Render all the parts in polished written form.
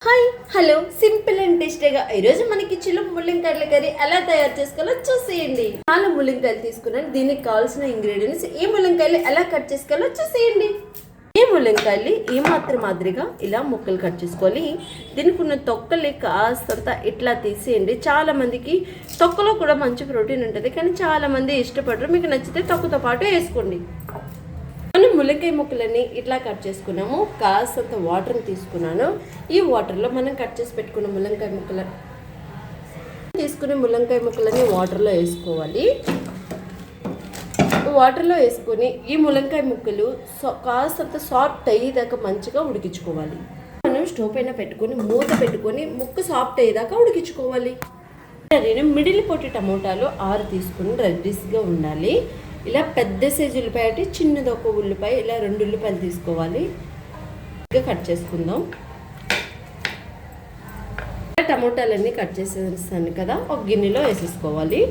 Hi hello simple and టేస్టీగా ఈరోజు మన కిచెన్లో ముల్లంకాయల కర్రీ ఎలా తయారు చేసుకోవాలో చూసేయండి. 4 ముల్లంకాయలు తీసుకున్నాను. దీనికి కావాల్సిన ఇంగ్రీడియంట్స్, ఈ ముల్లంకాయలు ఎలా కట్ చేసుకోవాలో చూసేయండి. ఈ ముల్లంకాయలు ఈ మాదిరిగా ఇలా ముక్కలు కట్ చేసుకోవాలి. దీనికి ఉన్న తొక్కలు కాస్తంత ఇట్లా తీసేయండి. చాలా మందికి తొక్కలో కూడా మంచి ప్రోటీన్ ఉంటుంది, కానీ చాలా మంది ఇష్టపడరు. మీకు నచ్చితే తొక్కతో పాటు వేసుకోండి. మనం ముల్లంకాయ ముక్కలని ఇట్లా కట్ చేసుకున్నాము. కాస్తంత వాటర్ని తీసుకున్నాను. ఈ వాటర్లో మనం కట్ చేసి పెట్టుకున్న ముల్లంకాయ ముక్కలని వాటర్లో వేసుకోవాలి. వాటర్లో వేసుకొని ఈ ముల్లంకాయ ముక్కలు కాస్తంత సాఫ్ట్ అయ్యేదాకా మంచిగా ఉడికించుకోవాలి. మనం స్టవ్ పైన పెట్టుకొని మూత పెట్టుకొని ముక్క సాఫ్ట్ అయ్యేదాకా ఉడికించుకోవాలి. నేను మిడిల్ పొట్టి టమోటాలు 6 తీసుకుని రెడ్డిస్గా ఉండాలి. ఇలా పెద్ద సైజు ఉల్లిపాయ అంటే చిన్నది ఒక ఉల్లిపాయ, ఇలా 2 ఉల్లిపాయలు తీసుకోవాలి. కట్ చేసుకుందాం. టమోటాలన్నీ కట్ చేసేస్తాను కదా, ఒక గిన్నెలో వేసేసుకోవాలి.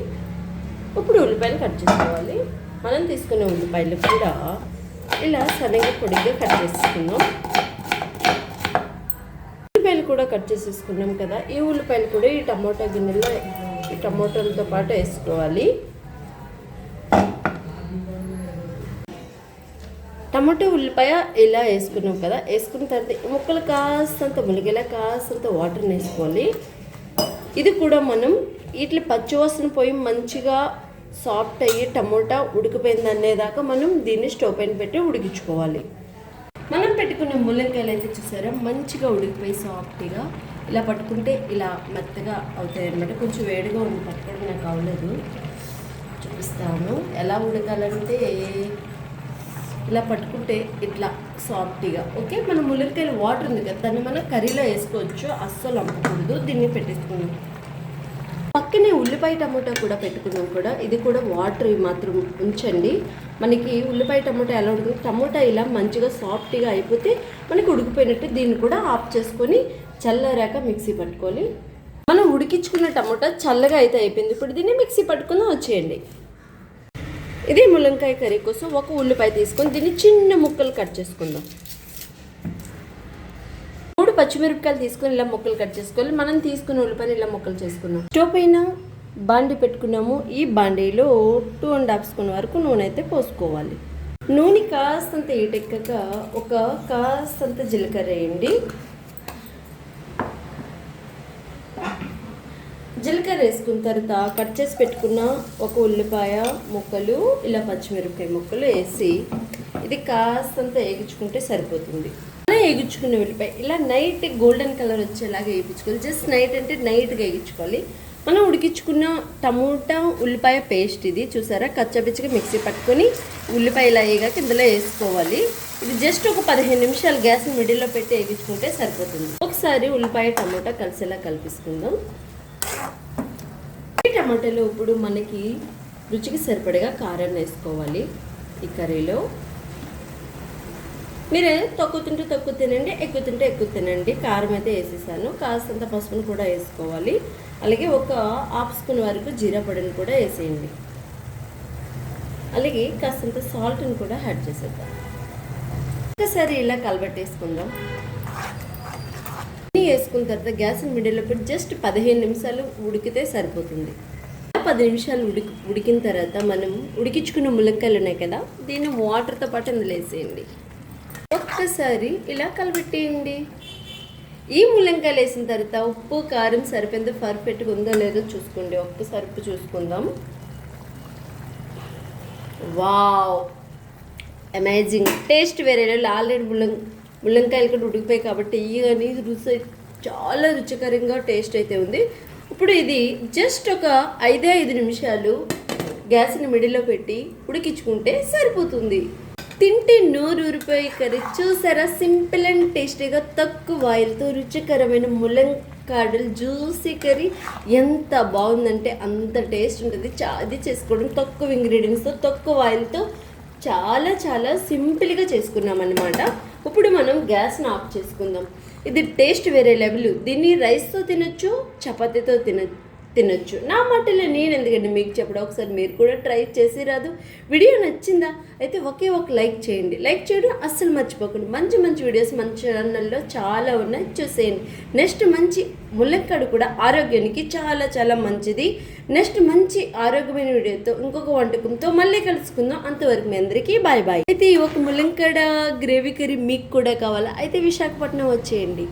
ఇప్పుడు ఉల్లిపాయలు కట్ చేసుకోవాలి. మనం తీసుకునే ఉల్లిపాయలు కూడా ఇలా సన్నగా పొడిగా కట్ చేసుకుందాం. ఉల్లిపాయలు కూడా కట్ చేసేసుకున్నాం కదా, ఈ ఉల్లిపాయలు కూడా ఈ టమోటా గిన్నెలో ఈ టమోటాలతో పాటు వేసుకోవాలి. టమాటో ఉల్లిపాయ ఇలా వేసుకున్నాం కదా, వేసుకున్న తర్వాత ముక్కలు కాస్తంత మునిగేలా కాస్తంత వాటర్ని వేసుకోవాలి. ఇది కూడా మనం ఇట్లా పచ్చివాసన పోయి మంచిగా సాఫ్ట్ అయ్యి టమోటా ఉడికిపోయింది అనేదాకా మనం దీన్ని స్టవ్ పైన పెట్టి ఉడికించుకోవాలి. మనం పెట్టుకున్న ముల్లంకాయలు అయితే చూసారా మంచిగా ఉడికిపోయి సాఫ్ట్గా ఇలా పట్టుకుంటే ఇలా మెత్తగా అవుతాయి అన్నమాట. కొంచెం వేడిగా ఉండి పట్టుకోవడం నాకు అవ్వలేదు, చూపిస్తాను. ఎలా ఉడకాలంటే ఇలా పట్టుకుంటే ఇట్లా సాఫ్ట్గా. ఓకే, మన ముల్లంకాయలు వాటర్ ఉంది కదా, దాన్ని మనం కర్రీలో వేసుకోవచ్చు. అస్సలు అమ్మకూడదు. దీన్ని పెట్టేసుకున్నాం. పక్కనే ఉల్లిపాయ టమోటా కూడా పెట్టుకున్నాం కూడా. ఇది కూడా వాటర్ మాత్రం ఉంచండి. మనకి ఉల్లిపాయ టమోటా ఎలా ఉడుకుతుంది, టమోటా ఇలా మంచిగా సాఫ్ట్గా అయిపోతే మనకి ఉడికిపోయినట్టు. దీన్ని కూడా ఆఫ్ చేసుకొని చల్లారాక మిక్సీ పట్టుకోవాలి. మనం ఉడికించుకున్న టమోటా చల్లగా అయితే అయిపోయింది. ఇప్పుడు దీన్ని మిక్సీ పట్టుకుందాం, వచ్చేయండి. ఇదే ముల్లంకాయ కర్రీ కోసం ఒక ఉల్లిపాయ తీసుకొని దీన్ని చిన్న ముక్కలు కట్ చేసుకుందాం. 3 పచ్చిమిరపకాయలు తీసుకొని ఇలా ముక్కలు కట్ చేసుకోవాలి. మనం తీసుకున్న ఉల్లిపాయలు ఇలా ముక్కలు చేసుకున్నాం. స్టవ్ పైన బాండి పెట్టుకున్నాము. ఈ బాండీలో 2.5 స్పూన్ వరకు నూనె అయితే పోసుకోవాలి. నూనె కాస్తంత ఏటెక్కాక ఒక కాస్తంత జీలకర్ర వేయండి. జీలకర్ర వేసుకున్న తర్వాత కట్ చేసి పెట్టుకున్న ఒక ఉల్లిపాయ ముక్కలు, ఇలా పచ్చిమిరపకాయ ముక్కలు వేసి ఇది కాస్తంత వేగించుకుంటే సరిపోతుంది. అలా వేగించుకున్న ఉల్లిపాయ ఇలా నైట్ గోల్డెన్ కలర్ వచ్చేలాగా వేయించుకోవాలి. జస్ట్ నైట్ అంటే నైట్గా వేయించుకోవాలి. మనం ఉడికించుకున్న టమోటా ఉల్లిపాయ పేస్ట్ ఇది చూసారా, కచ్చపిచ్చగా మిక్సీ పట్టుకొని ఉల్లిపాయ ఇలా వేయగాక ఇందులో వేసుకోవాలి. ఇది జస్ట్ ఒక 15 నిమిషాలు గ్యాస్ మిడిల్లో పెట్టి వేగించుకుంటే సరిపోతుంది. ఒకసారి ఉల్లిపాయ టమోటా కలిసేలా కలిపిసుకుందాం. టమాటాలు ఇప్పుడు మనకి రుచికి సరిపడగా కారం వేసుకోవాలి. ఈ కర్రీలో మీరు తక్కువ తినండి, ఎక్కువ తినండి. కారం అయితే వేసేసాను. కాస్తంత పసుపును కూడా వేసుకోవాలి. అలాగే ఒక 1/2 స్పూన్ వరకు జీరా పొడిని కూడా వేసేయండి. అలాగే కాస్తంత సాల్ట్ని కూడా యాడ్ చేసేద్దాం. ఒకసారి ఇలా కలబెట్టేసుకుందాం. వేసుకున్న తర్వాత గ్యాస్ మిడిల్లో పెట్టి జస్ట్ 15 నిమిషాలు ఉడికితే సరిపోతుంది. 10 నిమిషాలు ఉడికిన తర్వాత మనం ఉడికించుకున్న ముల్లంకాయలు ఉన్నాయి కదా, దీన్ని వాటర్తో పాటు అందులో వేసేయండి. ఒక్కసారి ఇలా కలబెట్టేయండి. ఈ ముల్లంకాయలు వేసిన తర్వాత ఉప్పు కారం సరిపోయిందో పర్ఫెక్ట్గా ఉందో లేదో చూసుకోండి. ఒక్కసారి ఉప్పు చూసుకుందాం. వావ్, అమేజింగ్ టేస్ట్ వేరే. ఆల్రెడీ ముల్లంకాయలు కూడా ఉడికిపోయాయి కాబట్టి కానీ రుచి చాలా రుచికరంగా టేస్ట్ అయితే ఉంది. ఇప్పుడు ఇది జస్ట్ ఒక 5 నిమిషాలు గ్యాస్ని మిడిల్లో పెట్టి ఉడికించుకుంటే సరిపోతుంది. తింటే నోరు ఊరిపోయి కర్రీ చూసారా, సింపుల్ అండ్ టేస్టీగా తక్కువ ఆయిల్తో రుచికరమైన ముల్లంకాడలు జ్యూసీ కర్రీ ఎంత బాగుందంటే అంత టేస్ట్ ఉంటుంది. ఇది చేసుకోవడం తక్కువ ఇంగ్రీడియంట్స్తో తక్కువ ఆయిల్తో చాలా చాలా సింపుల్గా చేసుకున్నాం అన్నమాట. ఇప్పుడు మనం గ్యాస్ని ఆఫ్ చేసుకుందాం. ఇది టేస్ట్ వేరే లెవెల్. దీన్ని రైస్తో తినొచ్చు, చపాతీతో తినొచ్చు. నా మాటలే నేను ఎందుకంటే మీకు చెప్పడం, ఒకసారి మీరు కూడా ట్రై చేసి రాదు. వీడియో నచ్చిందా అయితే ఒకే ఒక లైక్ చేయండి. లైక్ చేయడం అస్సలు మర్చిపోకండి. మంచి మంచి వీడియోస్ మన ఛానల్లో చాలా ఉన్నాయి, చూసేయండి. నెక్స్ట్ మంచి ములక్కాడ కూడా ఆరోగ్యానికి చాలా చాలా మంచిది. నెక్స్ట్ మంచి ఆరోగ్యమైన వీడియోతో ఇంకొక వంటకంతో మళ్ళీ కలుసుకుందాం. అంతవరకు మీ అందరికీ బాయ్ బాయ్. అయితే ఈ ఒక ములంకాడ గ్రేవీ కర్రీ మీకు కూడా కావాలా అయితే విశాఖపట్నం వచ్చేయండి.